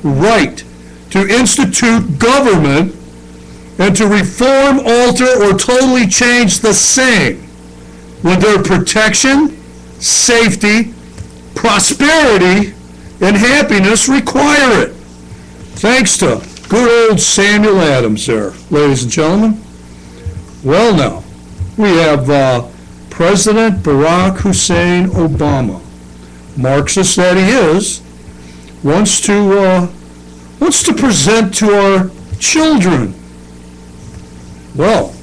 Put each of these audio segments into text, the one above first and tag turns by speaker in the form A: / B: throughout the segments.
A: right to institute government and to reform, alter, or totally change the same when their protection, safety, prosperity, and happiness require it. Thanks to good old Samuel Adams there, ladies and gentlemen. Well now, we have President Barack Hussein Obama, Marxist that he is, wants to present to our children. Well,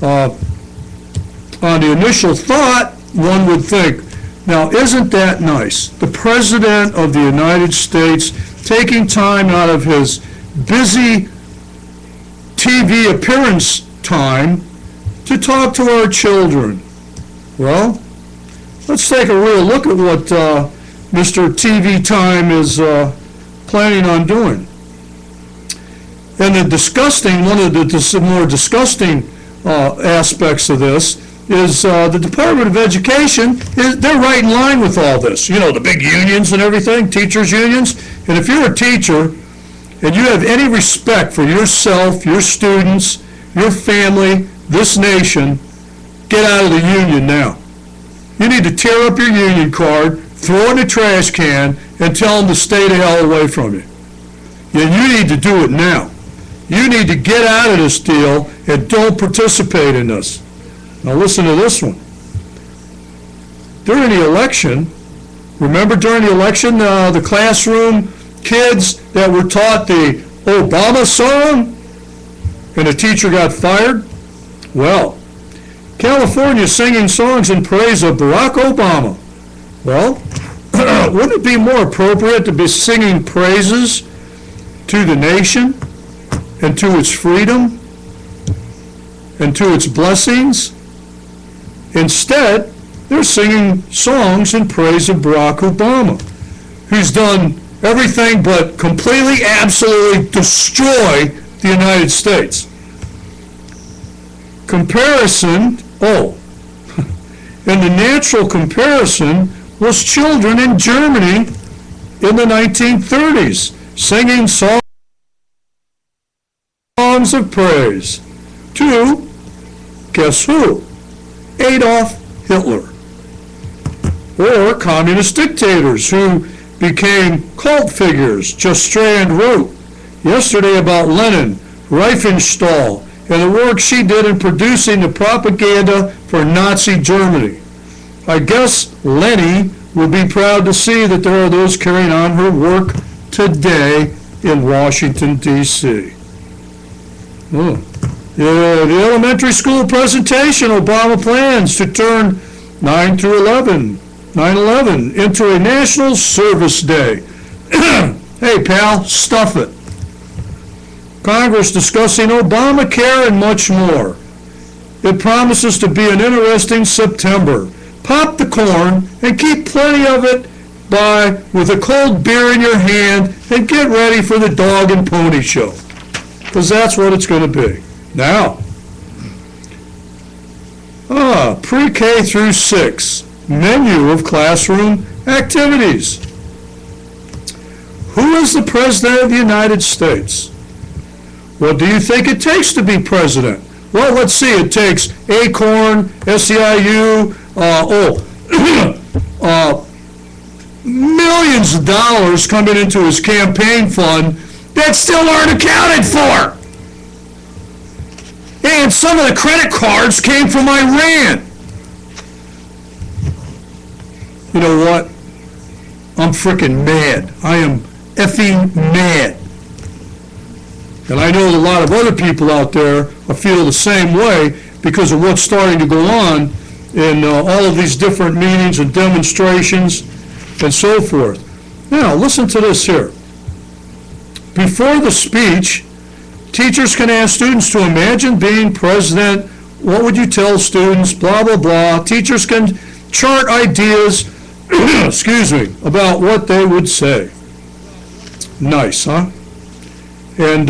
A: on the initial thought, one would think, now isn't that nice? The President of the United States taking time out of his busy TV appearance time to talk to our children. Well, let's take a real look at what Mr. TV Time is planning on doing. And one of the more disgusting aspects of this is the Department of Education, they're right in line with all this. You know, the big unions and everything, teachers' unions. And if you're a teacher and you have any respect for yourself, your students, your family, this nation, get out of the union now. You need to tear up your union card, throw it in a trash can, and tell them to stay the hell away from you. And you need to do it now. You need to get out of this deal and don't participate in this. Now listen to this one. During the election, remember during the election, the classroom kids that were taught the Obama song and the teacher got fired? Well, California singing songs in praise of Barack Obama. Well, wouldn't it be more appropriate to be singing praises to the nation and to its freedom and to its blessings? Instead, they're singing songs in praise of Barack Obama, who's done everything but completely, absolutely destroy the United States. Comparison, and the natural comparison was children in Germany in the 1930s singing songs of praise to, guess who? Adolf Hitler. Or communist dictators who became cult figures. Just Strand wrote yesterday about Lenin, Riefenstahl, and the work she did in producing the propaganda for Nazi Germany. I guess Lenny would be proud to see that there are those carrying on her work today in Washington, D.C. The elementary school presentation, Obama plans to turn 9/11 into a National Service Day. Hey, pal, stuff it. Congress discussing Obamacare and much more. It promises to be an interesting September. Pop the corn and keep plenty of it by with a cold beer in your hand and get ready for the dog and pony show. Because that's what it's going to be. Now, pre-K through 6, menu of classroom activities. Who is the President of the United States? What do you think it takes to be president? Well, let's see. It takes Acorn, SEIU, millions of dollars coming into his campaign fund that still aren't accounted for. And some of the credit cards came from Iran. You know what? I'm freaking mad. I am effing mad. And I know a lot of other people out there feel the same way because of what's starting to go on in all of these different meetings and demonstrations and so forth. Now, listen to this here. Before the speech, teachers can ask students to imagine being president. What would you tell students? Blah, blah, blah. Teachers can chart ideas, excuse me, about what they would say. Nice, huh? And,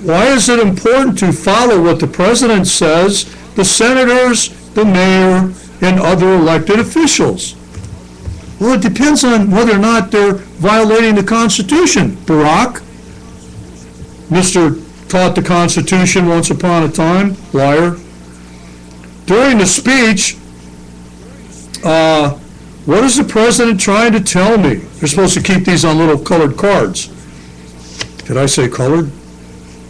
A: why is it important to follow what the president says, the senators, the mayor, and other elected officials? Well, it depends on whether or not they're violating the Constitution, Barack. Mr. taught the Constitution once upon a time, liar. During the speech, what is the president trying to tell me? They're supposed to keep these on little colored cards. Did I say colored?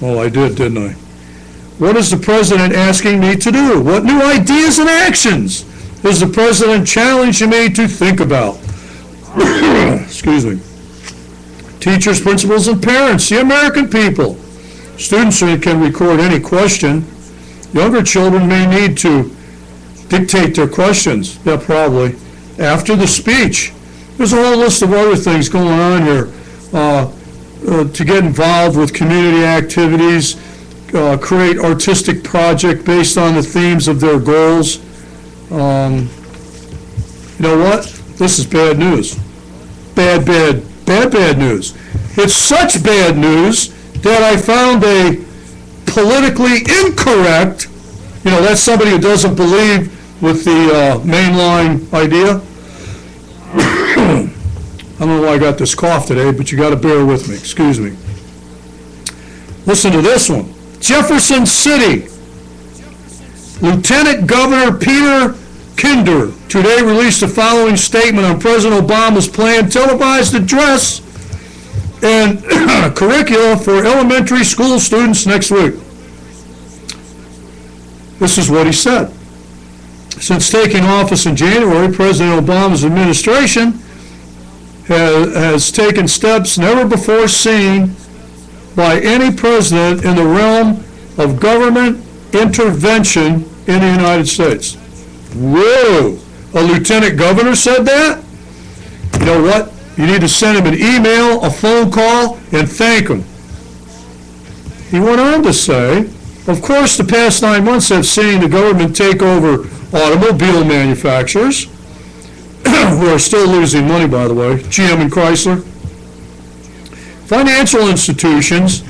A: Oh, I did, didn't I? What is the president asking me to do? What new ideas and actions is the president challenging me to think about? Excuse me. Teachers, principals, and parents, the American people. Students can record any question. Younger children may need to dictate their questions. Yeah, probably. After the speech. There's a whole list of other things going on here. To get involved with community activities, create artistic project based on the themes of their goals. You know what? This is bad news. Bad news. It's such bad news that I found a politically incorrect, that's somebody who doesn't believe with the mainline idea. I don't know why I got this cough today, but you got to bear with me. Excuse me. Listen to this one. Jefferson City. Lieutenant Governor Peter Kinder today released the following statement on President Obama's planned televised address and curricula for elementary school students next week. This is what he said. Since taking office in January, President Obama's administration has taken steps never before seen by any president in the realm of government intervention in the United States. Whoa! A lieutenant governor said that? You know what? You need to send him an email, a phone call, and thank him. He went on to say, of course, the past 9 months have seen the government take over automobile manufacturers, who are still losing money, by the way, GM and Chrysler, financial institutions,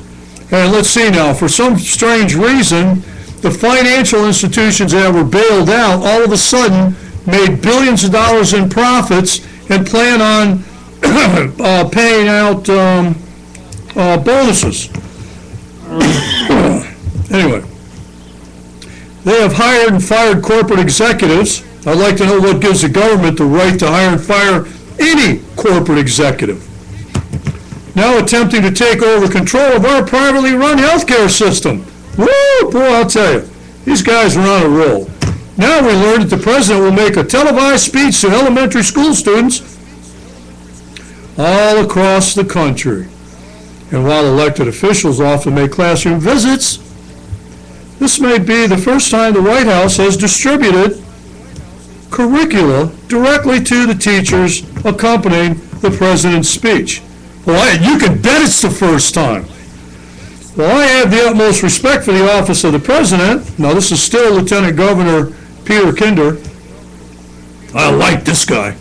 A: and let's see now, for some strange reason, the financial institutions that were bailed out all of a sudden made billions of dollars in profits and plan on paying out bonuses. Anyway, they have hired and fired corporate executives. I'd like to know what gives the government the right to hire and fire any corporate executive. Now attempting to take over control of our privately run healthcare system. Woo, boy, I'll tell you, these guys are on a roll. Now we learned that the president will make a televised speech to elementary school students all across the country. And while elected officials often make classroom visits, this may be the first time the White House has distributed curricula directly to the teachers accompanying the president's speech. Well, you can bet it's the first time. Well, I have the utmost respect for the office of the president. Now, this is still Lieutenant Governor Peter Kinder. I like this guy.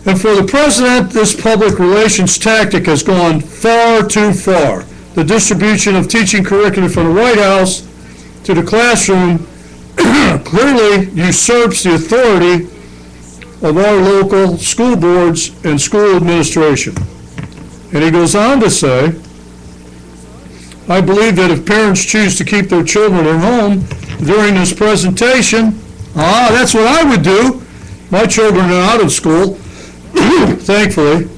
A: And for the president, this public relations tactic has gone far too far. The distribution of teaching curricula from the White House to the classroom clearly usurps the authority of our local school boards and school administration. And he goes on to say, I believe that if parents choose to keep their children at home during this presentation, that's what I would do. My children are out of school, thankfully.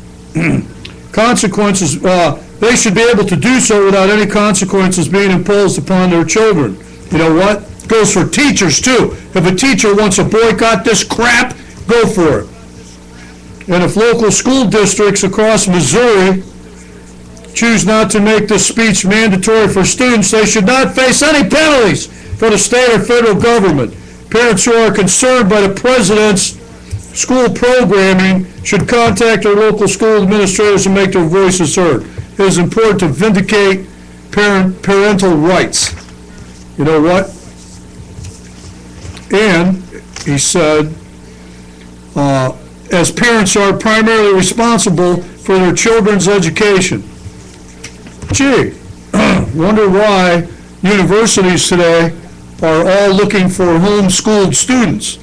A: Consequences, they should be able to do so without any consequences being imposed upon their children. You know what? It goes for teachers too. If a teacher wants to boycott this crap, go for it. And if local school districts across Missouri choose not to make this speech mandatory for students, they should not face any penalties from the state or federal government. Parents who are concerned by the president's school programming should contact their local school administrators and make their voices heard. It is important to vindicate parental rights. You know what? And he said, as parents are primarily responsible for their children's education. Gee, wonder why universities today are all looking for homeschooled students.